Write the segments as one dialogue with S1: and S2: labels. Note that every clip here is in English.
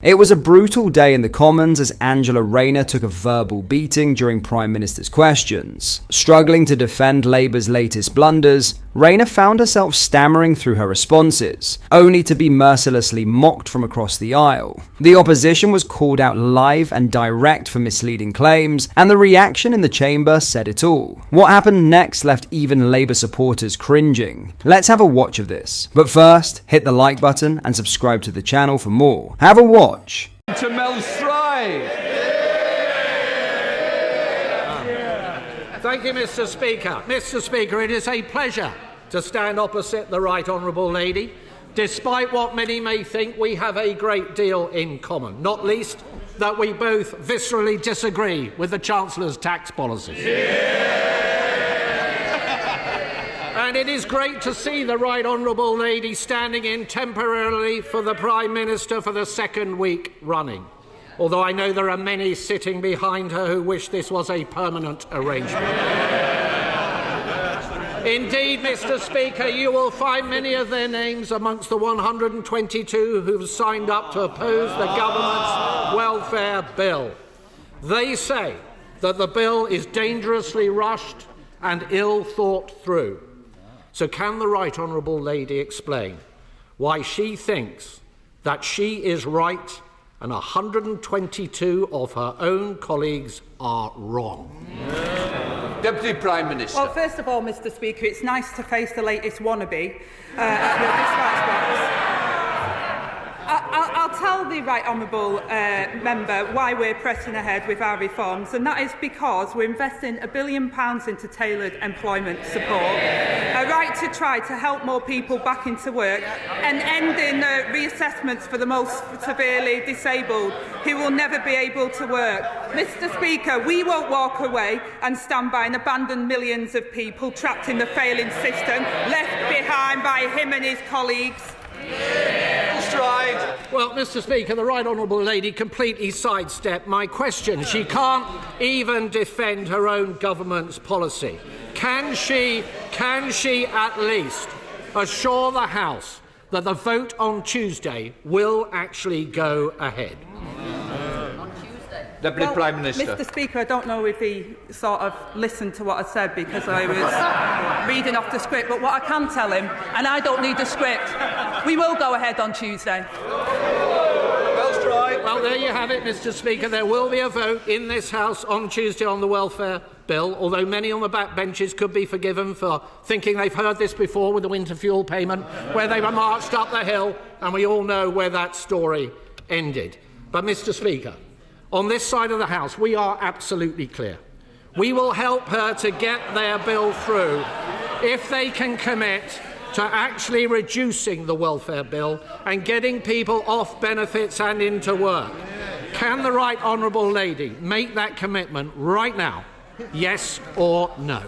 S1: It was a brutal day in the Commons as Angela Rayner took a verbal beating during Prime Minister's questions. Struggling to defend Labour's latest blunders, Rayner found herself stammering through her responses, only to be mercilessly mocked from across the aisle. The opposition was called out live and direct for misleading claims, and the reaction in the chamber said it all. What happened next left even Labour supporters cringing. Let's have a watch of this. But first, hit the like button and subscribe to the channel for more. Have a watch.
S2: To Mel Stride.
S3: Thank you, Mr. Speaker. Mr. Speaker, it is a pleasure to stand opposite the Right Honourable Lady. Despite what many may think, we have a great deal in common, not least that we both viscerally disagree with the Chancellor's tax policies. And it is great to see the Right Honourable Lady standing in temporarily for the Prime Minister for the second week running, although I know there are many sitting behind her who wish this was a permanent arrangement. Indeed, Mr. Speaker, you will find many of their names amongst the 122 who have signed up to oppose the government's welfare bill. They say that the bill is dangerously rushed and ill thought through. So can the Right Honourable Lady explain why she thinks that she is right and 122 of her own colleagues are wrong?
S2: Deputy Prime Minister.
S4: Well, first of all, Mr. Speaker, it's nice to face the latest wannabe at your dispatch box. I'll tell the Right Honourable member why we're pressing ahead with our reforms, and that is because we're investing £1 billion into tailored employment support, a right to try to help more people back into work, and ending reassessments for the most severely disabled who will never be able to work. Mr. Speaker, we won't walk away and stand by and abandon millions of people trapped in the failing system, left behind by him and his colleagues.
S3: Well, Mr. Speaker, the Right Honourable Lady completely sidestepped my question. She can't even defend her own government's policy. Can she at least assure the House that the vote on Tuesday will actually go ahead?
S2: Deputy Prime Minister.
S4: Mr. Speaker, I don't know if he sort of listened to what I said because I was reading off the script, but what I can tell him, and I don't need a script, we will go ahead on Tuesday.
S3: Well, there you have it, Mr. Speaker. There will be a vote in this House on Tuesday on the welfare bill, although many on the back benches could be forgiven for thinking they've heard this before with the winter fuel payment, where they were marched up the hill, and we all know where that story ended. But, Mr. Speaker, on this side of the House, we are absolutely clear. We will help her to get their bill through if they can commit to actually reducing the welfare bill and getting people off benefits and into work. Can the Right Honourable Lady make that commitment right now? Yes or no?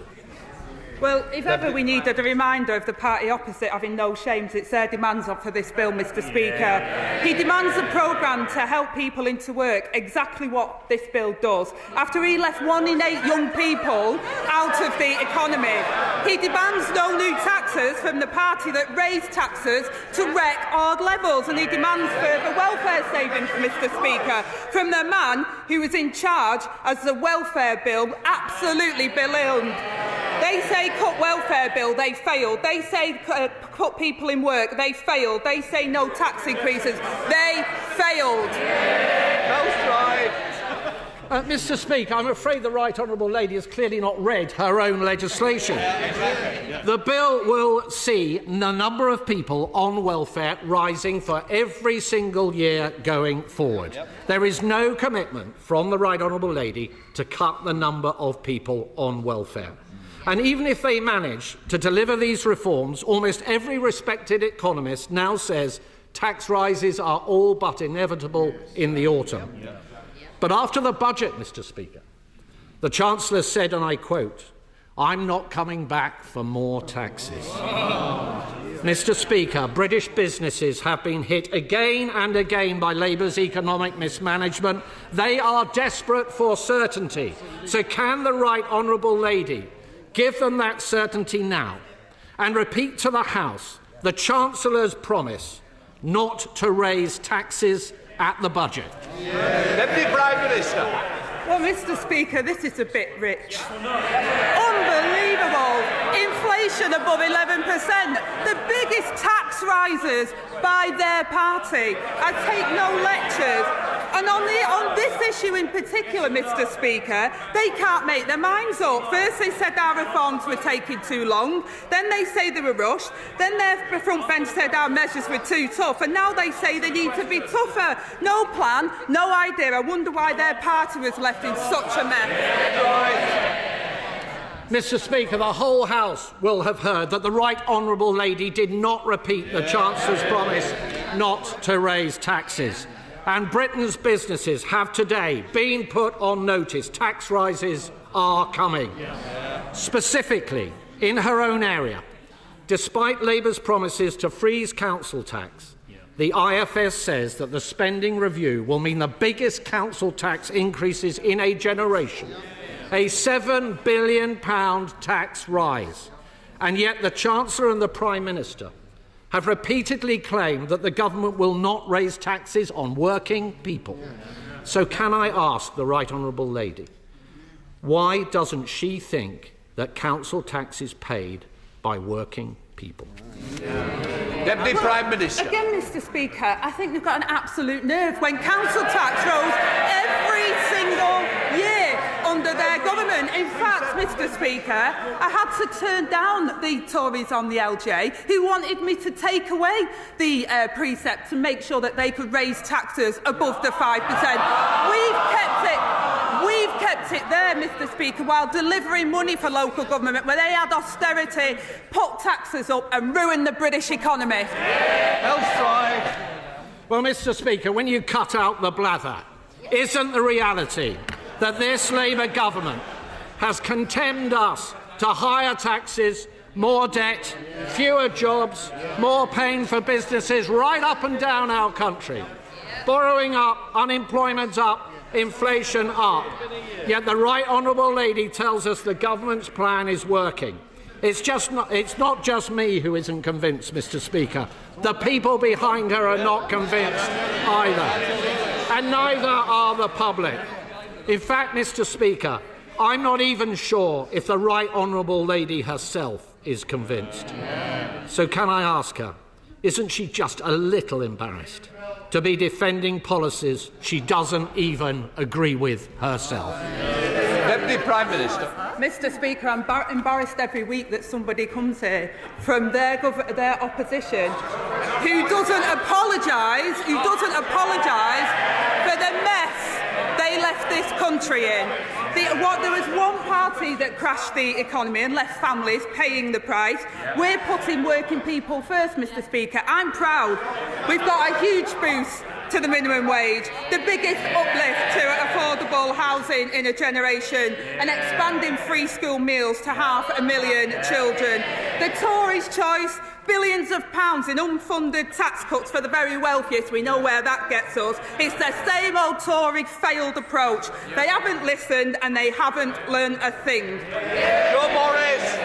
S4: Well, if ever we needed a reminder of the party opposite having no shames, it's their demands for this bill, Mr. Speaker. He demands a programme to help people into work, exactly what this bill does. After he left 1 in 8 young people out of the economy, he demands no new taxes from the party that raised taxes to record levels, and he demands further welfare savings, Mr. Speaker, from the man who was in charge as the welfare bill absolutely belittled. They say cut welfare bill, they failed. They say cut people in work, they failed. They say no tax increases, they failed.
S3: Mr. Speaker, I'm afraid the Right Honourable Lady has clearly not read her own legislation. The bill will see the number of people on welfare rising for every single year going forward. There is no commitment from the Right Honourable Lady to cut the number of people on welfare. And even if they manage to deliver these reforms, almost every respected economist now says tax rises are all but inevitable in the autumn. But after the budget, Mr. Speaker, the Chancellor said, and I quote, "I'm not coming back for more taxes." Mr. Speaker, British businesses have been hit again and again by Labour's economic mismanagement. They are desperate for certainty. So can the Right Honourable Lady give them that certainty now and repeat to the House the Chancellor's promise not to raise taxes at the budget.
S2: Deputy Prime Minister.
S4: Well, Mr. Speaker, this is a bit rich. Unbelievable. Inflation above 11%. The biggest tax rises by their party. I take no lectures. And on this issue in particular, Mr. Speaker, they can't make their minds up. First they said our reforms were taking too long, then they say they were rushed, then their front bench said our measures were too tough, and now they say they need to be tougher. No plan, no idea. I wonder why their party was left in such a mess.
S3: Mr. Speaker, the whole House will have heard that the Right Honourable Lady did not repeat the Chancellor's promise not to raise taxes. And Britain's businesses have today been put on notice. Tax rises are coming. Specifically, in her own area, despite Labour's promises to freeze council tax, the IFS says that the spending review will mean the biggest council tax increases in a generation, a £7 billion tax rise. And yet the Chancellor and the Prime Minister have repeatedly claimed that the government will not raise taxes on working people. So can I ask the Right Honourable Lady, why doesn't she think that council tax is paid by working people?
S2: Deputy Prime Minister.
S4: Again, Mr. Speaker, I think they've got an absolute nerve when council tax rose every single year under their government. In fact, Mr. Speaker, I had to turn down the Tories on the LJ who wanted me to take away the precept to make sure that they could raise taxes above the 5%. We've kept it there, Mr. Speaker, while delivering money for local government where they had austerity, put taxes up and ruined the British economy.
S3: Well, Mr. Speaker, when you cut out the blather, isn't the reality that this Labour government has condemned us to higher taxes, more debt, fewer jobs, more pain for businesses right up and down our country? Borrowing up, unemployment up, inflation up. Yet the Right Honourable Lady tells us the government's plan is working. It's not just me who isn't convinced, Mr. Speaker. The people behind her are not convinced either. And neither are the public. In fact, Mr. Speaker, I'm not even sure if the Right Honourable Lady herself is convinced. So can I ask her, isn't she just a little embarrassed to be defending policies she doesn't even agree with herself?
S2: Deputy Prime Minister.
S4: Mr. Speaker, I'm embarrassed every week that somebody comes here from their opposition who doesn't apologise for the mess they left this country in. There was one party that crashed the economy and left families paying the price. We're putting working people first, Mr. Speaker. I'm proud. We've got a huge boost to the minimum wage, the biggest uplift to affordable housing in a generation, and expanding free school meals to 500,000 children. The Tories' choice, billions of pounds in unfunded tax cuts for the very wealthiest. We know where that gets us. It's their same old Tory failed approach. They haven't listened and they haven't learned a thing.
S2: Joe Morris.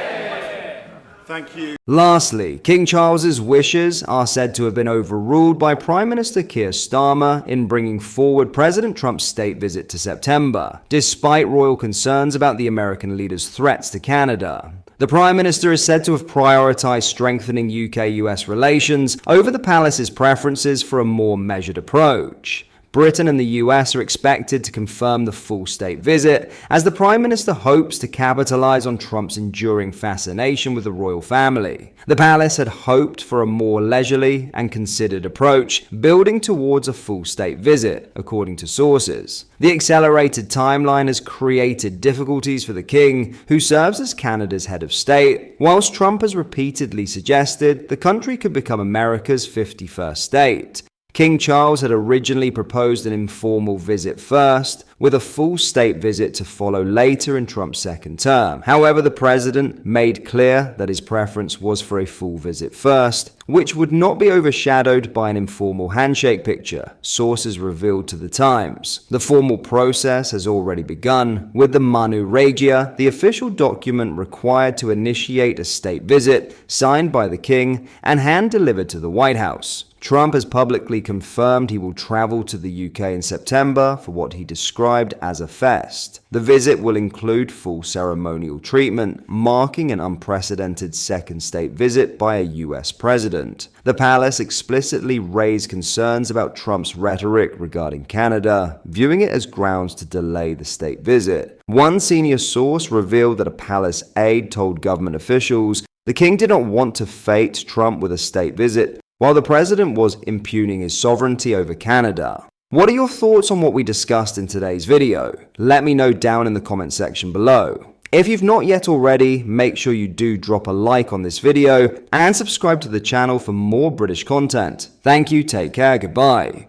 S5: Thank you.
S1: Lastly, King Charles's wishes are said to have been overruled by Prime Minister Keir Starmer in bringing forward President Trump's state visit to September, despite royal concerns about the American leader's threats to Canada. The Prime Minister is said to have prioritised strengthening UK-US relations over the palace's preferences for a more measured approach. Britain and the US are expected to confirm the full state visit, as the Prime Minister hopes to capitalise on Trump's enduring fascination with the royal family. The palace had hoped for a more leisurely and considered approach, building towards a full state visit, according to sources. The accelerated timeline has created difficulties for the King, who serves as Canada's head of state, whilst Trump has repeatedly suggested the country could become America's 51st state. King Charles had originally proposed an informal visit first, with a full state visit to follow later in Trump's second term. However, the president made clear that his preference was for a full visit first, which would not be overshadowed by an informal handshake picture, sources revealed to the Times. The formal process has already begun, with the Manu Regia, the official document required to initiate a state visit, signed by the king and hand-delivered to the White House. Trump has publicly confirmed he will travel to the UK in September for what he described as a fest. The visit will include full ceremonial treatment, marking an unprecedented second state visit by a US president. The palace explicitly raised concerns about Trump's rhetoric regarding Canada, viewing it as grounds to delay the state visit. One senior source revealed that a palace aide told government officials the king did not want to fate Trump with a state visit, while the president was impugning his sovereignty over Canada. What are your thoughts on what we discussed in today's video? Let me know down in the comment section below. If you've not yet already, make sure you do drop a like on this video and subscribe to the channel for more British content. Thank you, take care, goodbye.